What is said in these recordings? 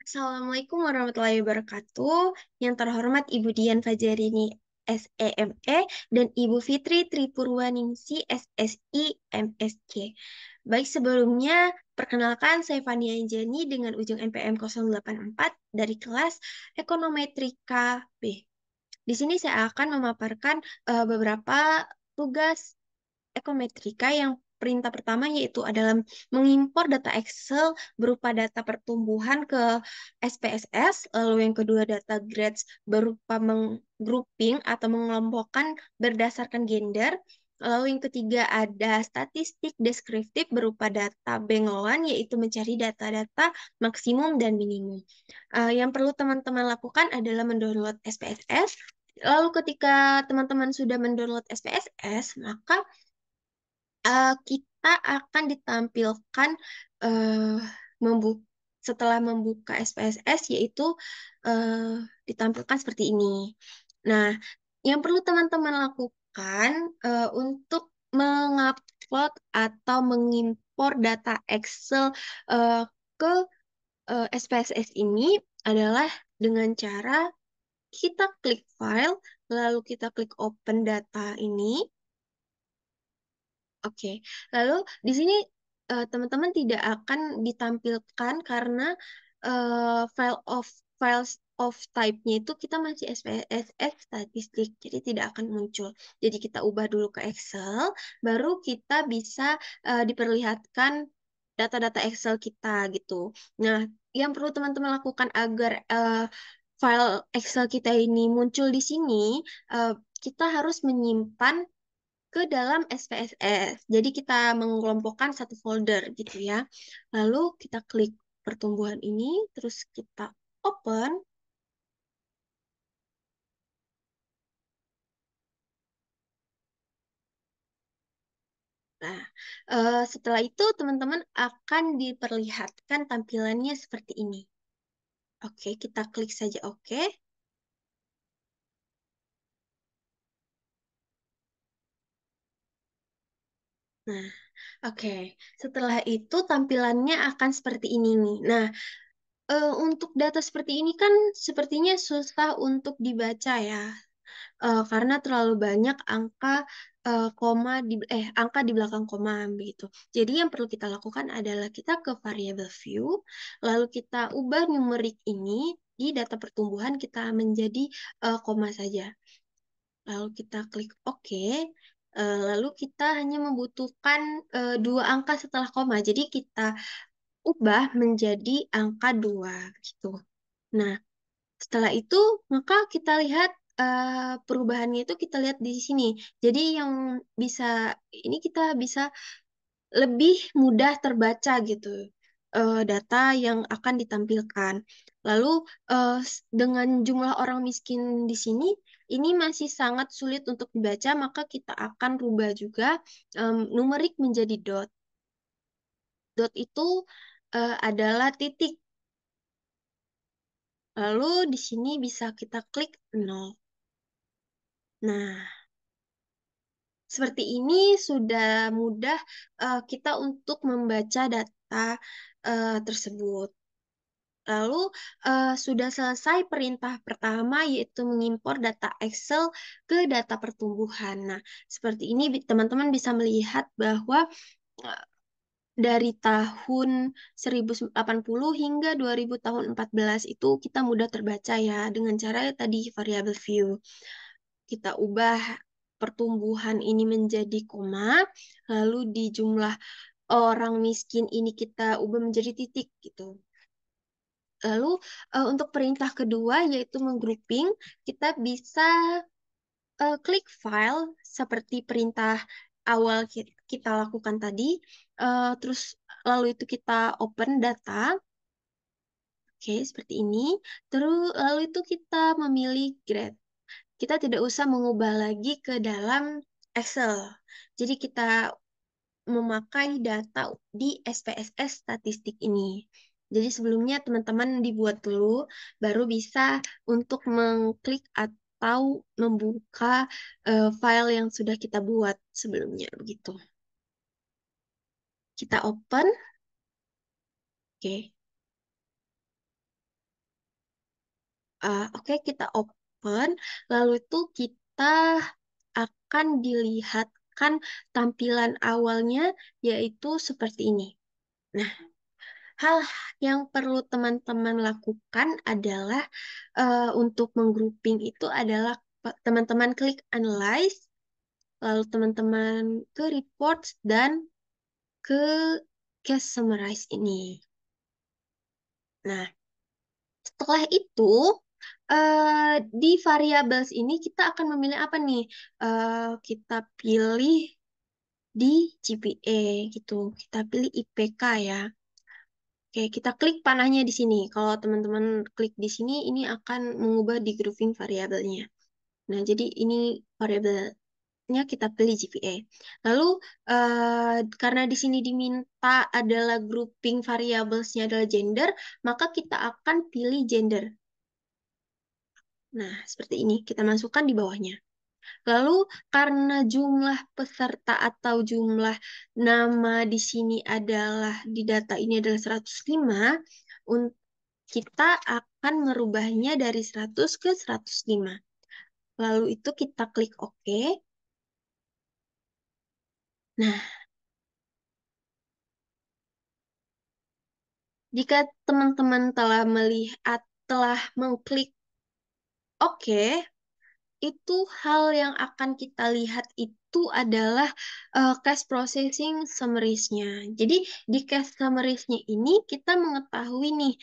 Assalamualaikum warahmatullahi wabarakatuh. Yang terhormat Ibu Dian Fajarini SEME dan Ibu Fitri Tripurwaningsi SSI MSc. Baik, sebelumnya perkenalkan saya Fania Anjani dengan ujung NPM 084 dari kelas Ekonometrika B. Di sini saya akan memaparkan beberapa tugas ekonometrika yang perintah pertama yaitu adalah mengimpor data Excel berupa data pertumbuhan ke SPSS, lalu yang kedua data grades berupa menggrouping atau mengelompokkan berdasarkan gender, lalu yang ketiga ada statistik deskriptif berupa data Bengloan yaitu mencari data-data maksimum dan minimum. Yang perlu teman-teman lakukan adalah mendownload SPSS. Lalu ketika teman-teman sudah mendownload SPSS, maka kita akan ditampilkan eh, membu- setelah membuka SPSS yaitu eh, ditampilkan seperti ini. Nah, yang perlu teman-teman lakukan untuk mengupload atau mengimpor data Excel eh, ke SPSS ini adalah dengan cara kita klik file, lalu kita klik open data ini. Oke, lalu di sini teman-teman tidak akan ditampilkan karena file of files of type-nya itu kita masih SPSS statistik, jadi tidak akan muncul. Jadi kita ubah dulu ke Excel, baru kita bisa diperlihatkan data-data Excel kita gitu. Nah, yang perlu teman-teman lakukan agar file Excel kita ini muncul di sini, eh, kita harus menyimpan ke dalam SPSS. Jadi kita mengelompokkan satu folder gitu ya. Lalu kita klik pertumbuhan ini, terus kita open. Nah, setelah itu teman-teman akan diperlihatkan tampilannya seperti ini. Oke, kita klik saja oke. Nah, oke. Setelah itu tampilannya akan seperti ini nih. Nah, untuk data seperti ini kan sepertinya susah untuk dibaca ya. Karena terlalu banyak angka di belakang koma begitu. Jadi yang perlu kita lakukan adalah kita ke variable view, lalu kita ubah numerik ini di data pertumbuhan kita menjadi koma saja. Lalu kita klik OK. Lalu kita hanya membutuhkan dua angka setelah koma. Jadi kita ubah menjadi angka 2 gitu. Nah, setelah itu, maka kita lihat perubahannya itu kita lihat di sini. Jadi yang bisa ini kita bisa lebih mudah terbaca gitu data yang akan ditampilkan. Lalu dengan jumlah orang miskin di sini ini masih sangat sulit untuk dibaca, maka kita akan rubah juga numerik menjadi dot. Dot itu adalah titik. Lalu di sini bisa kita klik 0. Nah, seperti ini sudah mudah kita untuk membaca data tersebut. Lalu sudah selesai perintah pertama yaitu mengimpor data Excel ke data pertumbuhan. Nah, seperti ini teman-teman bisa melihat bahwa eh, dari tahun 1080 hingga 2000 tahun 14 itu kita mudah terbaca ya dengan cara tadi variable view. Kita ubah pertumbuhan ini menjadi koma, lalu di jumlah orang miskin ini kita ubah menjadi titik gitu. Lalu untuk perintah kedua yaitu menggrouping, kita bisa klik file seperti perintah awal kita lakukan tadi. Terus lalu itu kita open data. Oke, seperti ini. Terus lalu itu kita memilih grade. Kita tidak usah mengubah lagi ke dalam Excel. Jadi kita memakai data di SPSS statistik ini. Jadi sebelumnya teman-teman dibuat dulu, baru bisa untuk mengklik atau membuka file yang sudah kita buat sebelumnya begitu. Kita open, oke. Oke, kita open. Lalu itu kita akan dilihatkan tampilan awalnya, yaitu seperti ini. Nah, hal yang perlu teman-teman lakukan adalah untuk menggrouping itu adalah teman-teman klik analyze, lalu teman-teman ke reports dan ke case summarize ini. Nah, setelah itu di variables ini kita akan memilih apa nih? Kita pilih di GPA gitu. Kita pilih IPK ya. Oke, kita klik panahnya di sini. Kalau teman-teman klik di sini, ini akan mengubah di grouping variabelnya. Nah, jadi ini variabelnya kita pilih GPA. Lalu, karena di sini diminta adalah grouping variablesnya adalah gender, maka kita akan pilih gender. Nah, seperti ini. Kita masukkan di bawahnya. Lalu, karena jumlah peserta atau jumlah nama di sini adalah, di data ini adalah 105, kita akan merubahnya dari 100 ke 105. Lalu itu kita klik OK. Nah, jika teman-teman telah melihat, telah mengklik OK, itu hal yang akan kita lihat itu adalah cache processing summaries-nya. Jadi di cache summaries-nya ini kita mengetahui nih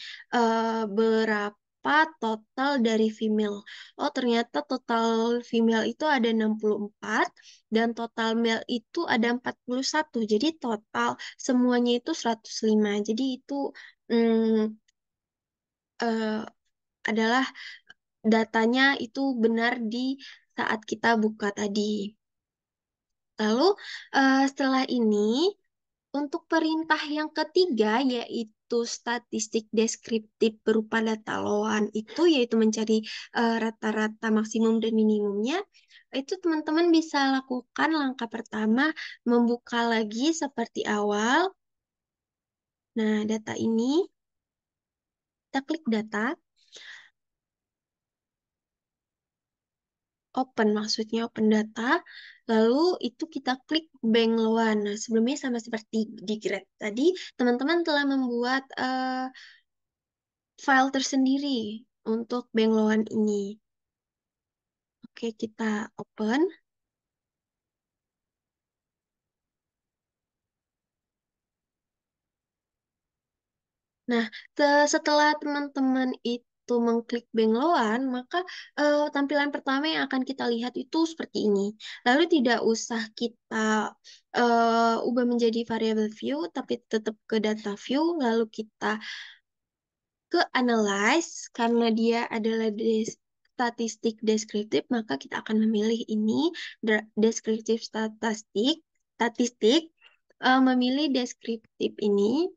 berapa total dari female. Oh, ternyata total female itu ada 64 dan total male itu ada 41. Jadi total semuanya itu 105. Jadi itu mm, eh, adalah datanya itu benar di saat kita buka tadi. Lalu setelah ini untuk perintah yang ketiga yaitu statistik deskriptif berupa data loan itu yaitu mencari rata-rata maksimum dan minimumnya. Itu teman-teman bisa lakukan langkah pertama membuka lagi seperti awal. Nah, data ini kita klik data. Open maksudnya open data, lalu itu kita klik bank loan. Nah, sebelumnya sama seperti di Grab tadi, teman-teman telah membuat file tersendiri untuk bank loan ini. Oke, kita open. Nah, setelah teman-teman itu mengklik bank loan, maka tampilan pertama yang akan kita lihat itu seperti ini. Lalu tidak usah kita ubah menjadi variable view, tapi tetap ke data view, lalu kita ke analyze karena dia adalah statistik deskriptif, maka kita akan memilih ini deskriptif statistik memilih deskriptif ini,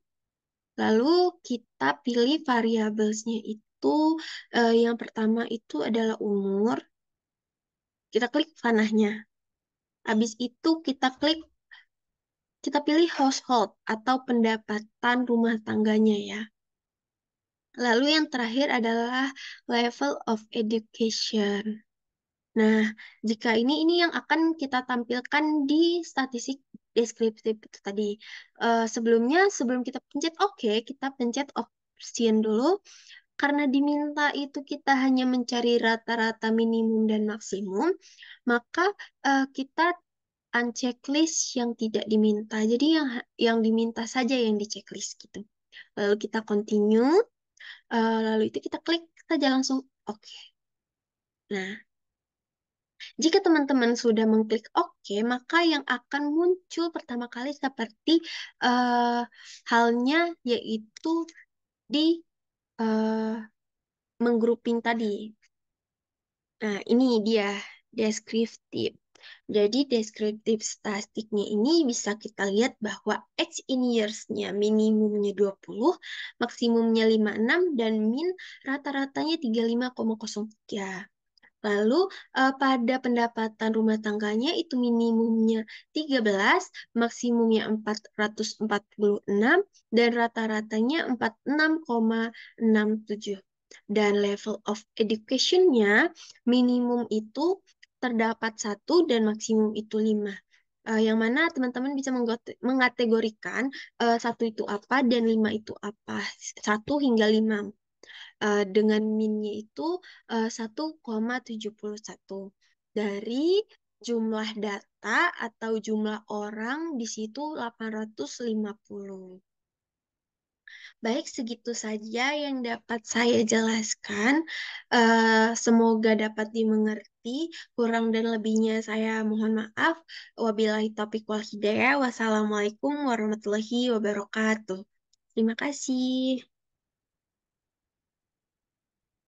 lalu kita pilih variablesnya itu yang pertama itu adalah umur, kita klik panahnya, habis itu kita pilih household atau pendapatan rumah tangganya ya. Lalu yang terakhir adalah level of education. Nah, jika ini yang akan kita tampilkan di statistik deskriptif itu tadi. Sebelumnya, sebelum kita pencet OK, kita pencet option dulu. Karena diminta itu kita hanya mencari rata-rata minimum dan maksimum, maka kita unchecklist yang tidak diminta. Jadi yang diminta saja yang dicecklist gitu. Lalu kita continue. Lalu itu kita klik saja langsung OK. Nah, jika teman-teman sudah mengklik OK, maka yang akan muncul pertama kali seperti eh, halnya yaitu di eh, menggrouping tadi. Nah, ini dia deskriptif. Jadi deskriptif statistiknya ini bisa kita lihat bahwa X in years-nya minimumnya 20, maksimumnya 56, dan min rata-ratanya 35,03. Lalu pada pendapatan rumah tangganya itu minimumnya 13, maksimumnya 446, dan rata-ratanya 46,67. Dan level of education-nya minimum itu terdapat satu dan maksimum itu 5. Yang mana teman-teman bisa mengategorikan satu itu apa dan 5 itu apa. 1 hingga 5. Dengan minnya itu 1,71. Dari jumlah data atau jumlah orang di situ 850. Baik, segitu saja yang dapat saya jelaskan. Semoga dapat dimengerti. Kurang dan lebihnya saya mohon maaf. Wabillahi taufiq wal hidayah. Wassalamualaikum warahmatullahi wabarakatuh. Terima kasih.